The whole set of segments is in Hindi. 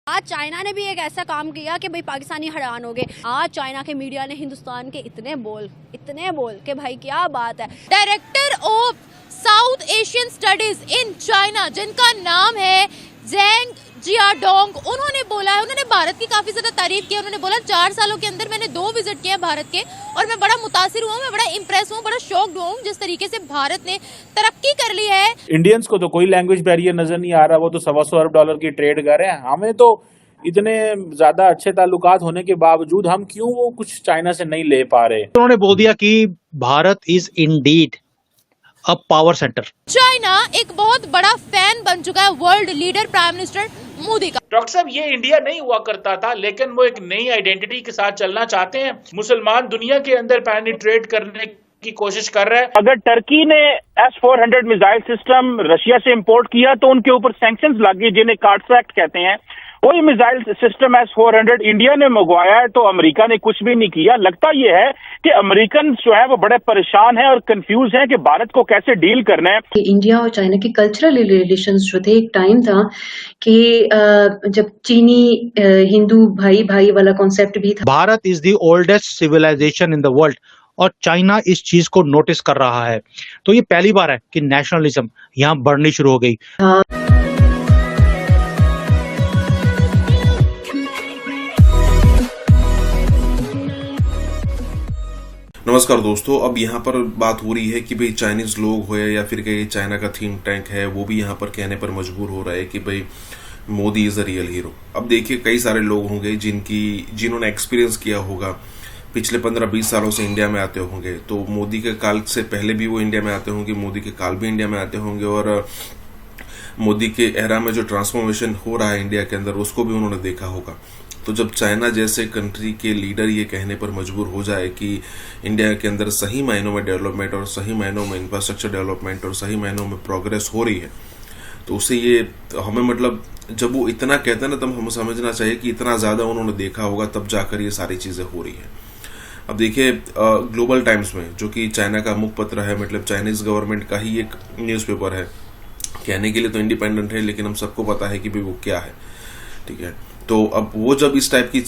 आज चाइना ने भी एक ऐसा काम किया कि भाई पाकिस्तानी हैरान हो गए। आज चाइना के मीडिया ने हिंदुस्तान के इतने बोल कि भाई क्या बात है। Director of south Asian studies in China जिनका नाम है जेंग जियाडोंग, उन्होंने बोला है, उन्होंने भारत की काफी ज्यादा तारीफ की। उन्होंने बोला 4 सालों के अंदर मैंने 2 विजिट किए भारत के और मैं बड़ा मुतासिर हुआ, मैं बड़ा इम्प्रेस हुआ, बड़ा शॉक्ड हुआ हूँ जिस तरीके से भारत ने तरक्की कर ली है। इंडियंस को तो कोई लैंग्वेज बैरियर नजर नहीं आ रहा, वो तो $125 अरब की ट्रेड कर रहे हैं। हमें तो इतने ज्यादा अच्छे ताल्लुकात होने के बावजूद हम क्यों वो कुछ चाइना से नहीं ले पा रहे। उन्होंने बोल दिया कि Bharat is indeed a power centre. China एक बहुत बड़ा फैन बन चुका है world leader prime minister Modi का। डॉक्टर साहब, ये इंडिया नहीं हुआ करता था, लेकिन वो एक नई आइडेंटिटी के साथ चलना चाहते हैं। मुसलमान दुनिया के अंदर पेनिट्रेट करने की कोशिश कर रहा है। अगर टर्की ने S-400 मिसाइल सिस्टम रशिया से इंपोर्ट किया तो उनके ऊपर सैंक्शंस लग गए, जिन्हें कार्ड्स एक्ट कहते हैं। वही मिसाइल सिस्टम S-400 इंडिया ने मंगवाया है तो अमेरिका ने कुछ भी नहीं किया। लगता यह है कि अमेरिकन जो है वो बड़े परेशान हैं और कंफ्यूज हैं कि भारत को कैसे डील करना है। कि इंडिया और चाइना के कल्चरल रिलेशंस जो थे, एक टाइम था कि जब चीनी हिंदू भाई भाई वाला कॉन्सेप्ट भी था। Bharat is the oldest civilisation in the world और चाइना इस चीज को नोटिस कर रहा है। तो ये पहली बार है कि नेशनलिज्म यहाँ बढ़नी शुरू हो गई। नमस्कार दोस्तों, अब यहाँ पर बात हो रही है कि भाई चाइनीज लोग हो या फिर कहीं चाइना का थिंक टैंक है, वो भी यहाँ पर कहने पर मजबूर हो रहा है कि भाई Modi is a real hero. अब देखिए, कई सारे लोग होंगे जिन्होंने एक्सपीरियंस किया होगा, पिछले 15-20 सालों से इंडिया में आते होंगे, तो मोदी के काल से पहले भी वो इंडिया में आते होंगे, मोदी के काल भी इंडिया में आते होंगे, और मोदी के एरा में जो ट्रांसफॉर्मेशन हो रहा है इंडिया के अंदर, उसको भी उन्होंने देखा होगा। तो जब चाइना जैसे कंट्री के लीडर ये कहने पर मजबूर हो जाए कि इंडिया के अंदर सही मायनों में डेवलपमेंट और सही मायनों में इंफ्रास्ट्रक्चर डेवलपमेंट और सही मायनों में प्रोग्रेस हो रही है, तो उससे ये हमें मतलब जब वो इतना कहते हैं ना, तब हमें समझना चाहिए कि इतना ज्यादा उन्होंने देखा होगा, तब जाकर ये सारी चीजें हो रही है। अब देखिए, ग्लोबल टाइम्स में, जो कि चाइना का मुखपत्र है, मतलब चाइनीज गवर्नमेंट का ही एक न्यूज़पेपर है, कहने के लिए तो इंडिपेंडेंट है, लेकिन हम सबको पता है कि भाई वो क्या है, ठीक है। तो अब वो जब इस टाइप की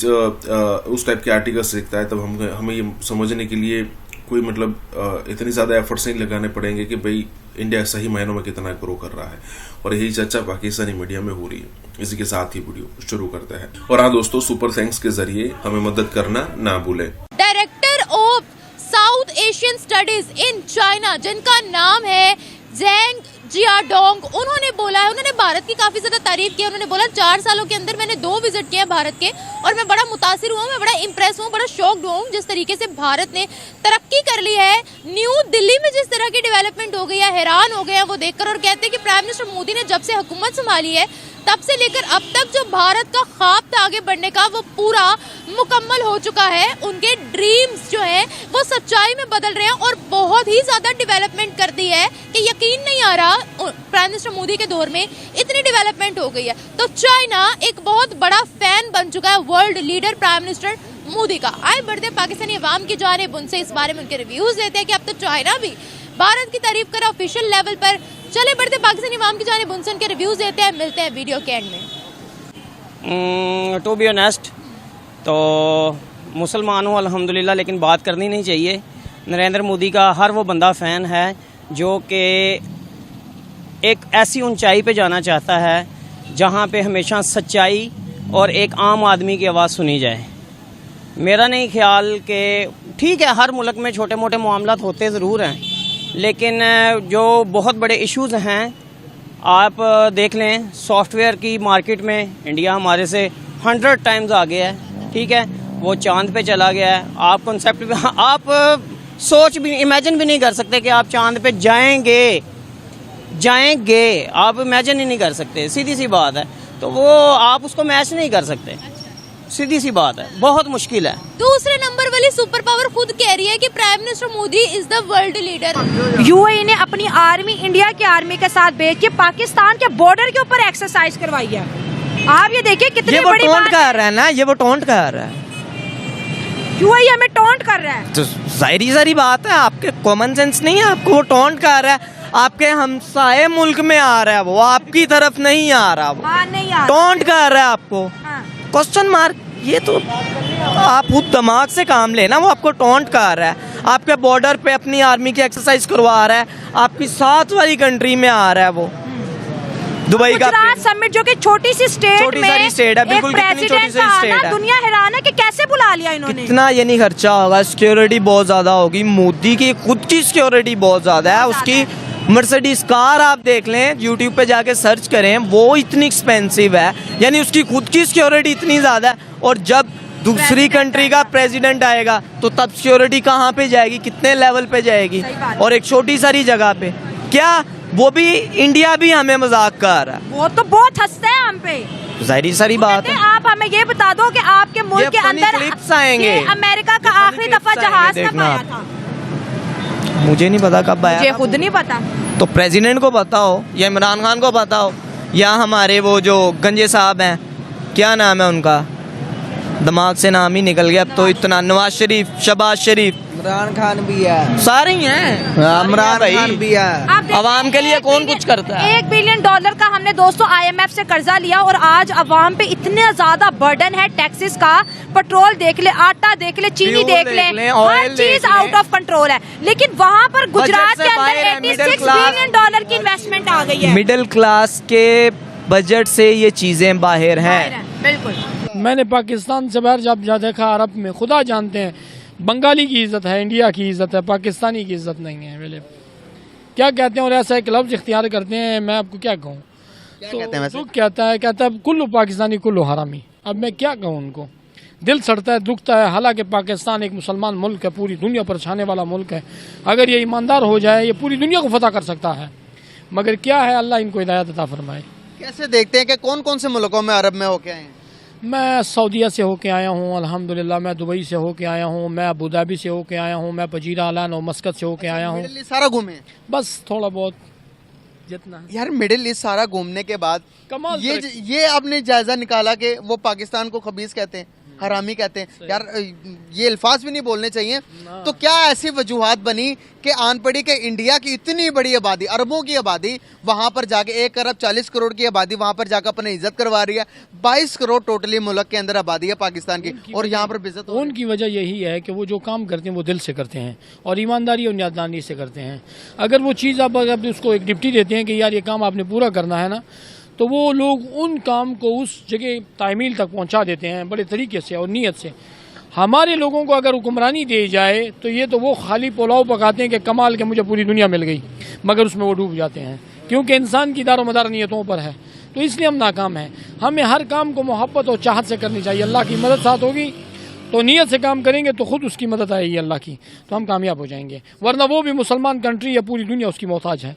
उस टाइप के आर्टिकल्स लिखता है, तब हमें ये समझने के लिए कोई मतलब इतनी ज्यादा एफर्ट्स नहीं लगाने पड़ेंगे कि भाई इंडिया सही मायनों में कितना ग्रो कर रहा है, और यही चर्चा पाकिस्तानी मीडिया में हो रही है। इसी के साथ ही वीडियो शुरू करते हैं। और हाँ दोस्तों, सुपर थैंक्स के जरिए हमें मदद करना ना भूलें। Director of south Asian studies in China जिनका नाम है जेंग जियाडोंग, उन्होंने बोला है, उन्होंने भारत की काफी ज्यादा तारीफ की। उन्होंने बोला 4 सालों के अंदर मैंने 2 विजिट किए भारत के और मैं बड़ा मुतासिर हुआ, मैं बड़ा इम्प्रेस हुआ, बड़ा शॉक्ड हुआ हूँ जिस तरीके से भारत ने तरक्की कर ली है। न्यू दिल्ली में जिस तरह की डेवलपमेंट हो गई है, हैरान हो गए हैं वो देखकर, और कहते हैं कि प्राइम मिनिस्टर मोदी ने जब से हुकूमत संभाली है तब से लेकर अब तक जो भारत का ख्वाब था आगे बढ़ने का, वो पूरा मुकम्मल हो चुका है। उनके ड्रीम्स जो हैं वो सच्चाई में बदल रहे हैं और बहुत ही ज्यादा डेवलपमेंट कर दी है कि यकीन नहीं आ रहा प्राइम मिनिस्टर मोदी के दौर में इतनी डेवलपमेंट हो गई है। तो चाइना एक बहुत बड़ा फैन बन चुका है world leader prime minister Modi का। आए बढ़ते हैं पाकिस्तानी अवाम की जानिब, उनसे इस बारे में उनके रिव्यूज लेते हैं कि अब तो चाइना भी भारत की तारीफ कर ऑफिशियल लेवल पर। चले बढ़ते पाकिस्तानी अवाम की जानिब, उनसे उनके रिव्यूज देते हैं। मिलते हैं वीडियो के एंड में। टू बी ऑनेस्ट, तो मुसलमान हूँ अल्हम्दुलिल्लाह, लेकिन बात करनी नहीं चाहिए। नरेंद्र मोदी का हर वो बंदा फ़ैन है जो कि एक ऐसी ऊंचाई पे जाना चाहता है जहाँ पे हमेशा सच्चाई और एक आम आदमी की आवाज़ सुनी जाए। मेरा नहीं ख्याल कि ठीक है, हर मुल्क में छोटे मोटे मामलात होते ज़रूर हैं, लेकिन जो बहुत बड़े इश्यूज़ हैं, आप देख लें सॉफ्टवेयर की मार्केट में इंडिया हमारे से 100 टाइम्स आगे है, ठीक है। वो चांद पे चला गया है। आप कॉन्सेप्ट भी, आप सोच भी, इमेजिन भी नहीं कर सकते कि आप चांद पे जाएंगे, आप इमेजिन ही नहीं कर सकते, सीधी सी बात है। तो वो आप उसको मैच नहीं कर सकते, सीधी सी बात है, बहुत मुश्किल है। दूसरे नंबर वाली सुपर पावर खुद कह रही है कि prime minister Modi is the world leader. UAE ने अपनी आर्मी इंडिया की आर्मी के साथ भेज के पाकिस्तान के बॉर्डर के ऊपर एक्सरसाइज करवाई है। आप ये देखिए कितनी ये बड़ी टोंट कर रहा है ना, ये वो टोंट कर रहा है, यूएई हमें टोंट कर रहा है। तो जाहिर बात है, आपके कॉमन सेंस नहीं है, आपको वो टोंट कर रहा है। आपके हमसाए मुल्क में आ रहा है, वो आपकी तरफ नहीं आ रहा, वो हाँ नहीं यार, टोंट कर रहा है आपको, हाँ। Question mark. ये तो आप खुद दिमाग से काम लेना, वो आपको टोंट कर रहा है, आपके बॉर्डर पे अपनी आर्मी की एक्सरसाइज करवा रहा है, आपकी साथ वाली कंट्री में आ रहा है वो दुबई का। गुजरात समिट जो कि छोटी सी स्टेट में सारी स्टेट है, बिल्कुल कितनी छोटी प्रेसिडेंट सी का स्टेट आना है। दुनिया हैरान है कि कैसे बुला लिया इन्होंने। कितना ये नहीं खर्चा होगा, सिक्योरिटी बहुत ज्यादा होगी, मोदी की खुद की सिक्योरिटी बहुत ज्यादा है, उसकी मर्सिडीज कार आप देख लें, यूट्यूब पे जाके सर्च करें, वो इतनी एक्सपेंसिव है, यानी उसकी खुद की सिक्योरिटी इतनी ज्यादा है। और जब दूसरी कंट्री का प्रेसिडेंट आएगा तो तब सिक्योरिटी कहाँ पे जाएगी, कितने लेवल पे जाएगी, और एक छोटी सारी जगह पे। क्या वो भी इंडिया भी हमें मजाक कर रहा है, वो तो बहुत हंसते हैं हम पे। जाहिर सारी बात है। आप हमें ये बता दो कि आपके मुल्क के अंदर क्लिप्स आएंगे, ये अमेरिका का आखिरी दफा जहाज कब आया था? मुझे नहीं पता कब आया, मुझे खुद नहीं पता। तो प्रेसिडेंट को पता हो या इमरान खान को पता हो या हमारे वो जो गंजे साहब हैं, क्या नाम है उनका, दिमाग से नाम ही निकल गया अब तो इतना, नवाज शरीफ, शहबाज शरीफ, इमरान खान भी है, सारे ही हैं, इमरान खान भी है। अवाम के लिए कौन कुछ करता है? $1 बिलियन का हमने दोस्तों IMF से कर्जा लिया और आज अवाम पे इतना ज्यादा बर्डन है टैक्सेस का। पेट्रोल देख ले, आटा देख ले, चीनी देख ले, हर चीज आउट ऑफ कंट्रोल है। लेकिन वहाँ पर गुजरात के अंदर $86 बिलियन की इन्वेस्टमेंट आ गई है। मिडिल क्लास के बजट से ये चीजें बाहर हैं। बिल्कुल। मैंने पाकिस्तान से बाहर जब जा देखा, अरब में खुदा जानते हैं बंगाली की इज्जत है, इंडिया की इज्जत है, पाकिस्तानी की इज्जत नहीं है। वेले क्या कहते हैं, और ऐसा एक लफ्ज इख्तियार करते हैं, मैं आपको क्या कहूँ। तो कहता है कुल्लू पाकिस्तानी कुल्लू हरामी। अब मैं क्या कहूँ उनको, दिल सड़ता है, दुखता है। हालांकि पाकिस्तान एक मुसलमान मुल्क है, पूरी दुनिया पर छाने वाला मुल्क है। अगर ये ईमानदार हो जाए, ये पूरी दुनिया को फतह कर सकता है। मगर क्या है, अल्लाह इनको हिदायत अता फरमाए। कैसे देखते हैं कि कौन कौन से मुल्कों में अरब में होके आए हैं? मैं सऊदीया से होके आया हूँ अल्हम्दुलिल्लाह, मैं दुबई से होके आया हूँ, मैं अबू धाबी से होके आया हूँ, मैं पजीरा अलान और मस्कत से होके आया हूँ। मिडिल ईस्ट सारा घूमे? बस थोड़ा बहुत जितना। यार मिडिल ईस्ट सारा घूमने के बाद कमाल ये आपने जायजा निकाला कि वो पाकिस्तान को खबीज कहते हैं, हरामी कहते हैं। यार ये अल्फाज भी नहीं बोलने चाहिए। तो क्या ऐसी वजूहात बनी कि आन पड़ी कि इंडिया की इतनी बड़ी आबादी, अरबों की आबादी, वहां पर जाके 1 अरब 40 करोड़ की आबादी वहां पर जाकर अपनी इज्जत करवा रही है। 22 करोड़ टोटली मुल्क के अंदर आबादी है पाकिस्तान की, और यहाँ पर बेइज्जत हो रही है। उनकी वजह यही है कि वो जो काम करते हैं वो दिल से करते हैं और ईमानदारी और नियतदानी से करते हैं। अगर वो चीज़ आप अगर उसको एक डिप्टी देते हैं कि यार ये काम आपने पूरा करना है ना, तो वो लोग उन काम को उस जगह तामील तक पहुंचा देते हैं बड़े तरीके से और नीयत से। हमारे लोगों को अगर हुक्मरानी दी जाए तो ये तो वो खाली पुलाव पकाते हैं कि कमाल के मुझे पूरी दुनिया मिल गई, मगर उसमें वो डूब जाते हैं, क्योंकि इंसान की दारोमदार नीयतों पर है। तो इसलिए हम नाकाम हैं। हमें हर काम को मोहब्बत और चाहत से करनी चाहिए। अल्लाह की मदद साथ होगी तो नीयत से काम करेंगे तो खुद उसकी मदद आएगी अल्लाह की, तो हम कामयाब हो जाएंगे। वरना वो भी मुसलमान कंट्री या पूरी दुनिया उसकी मोहताज है।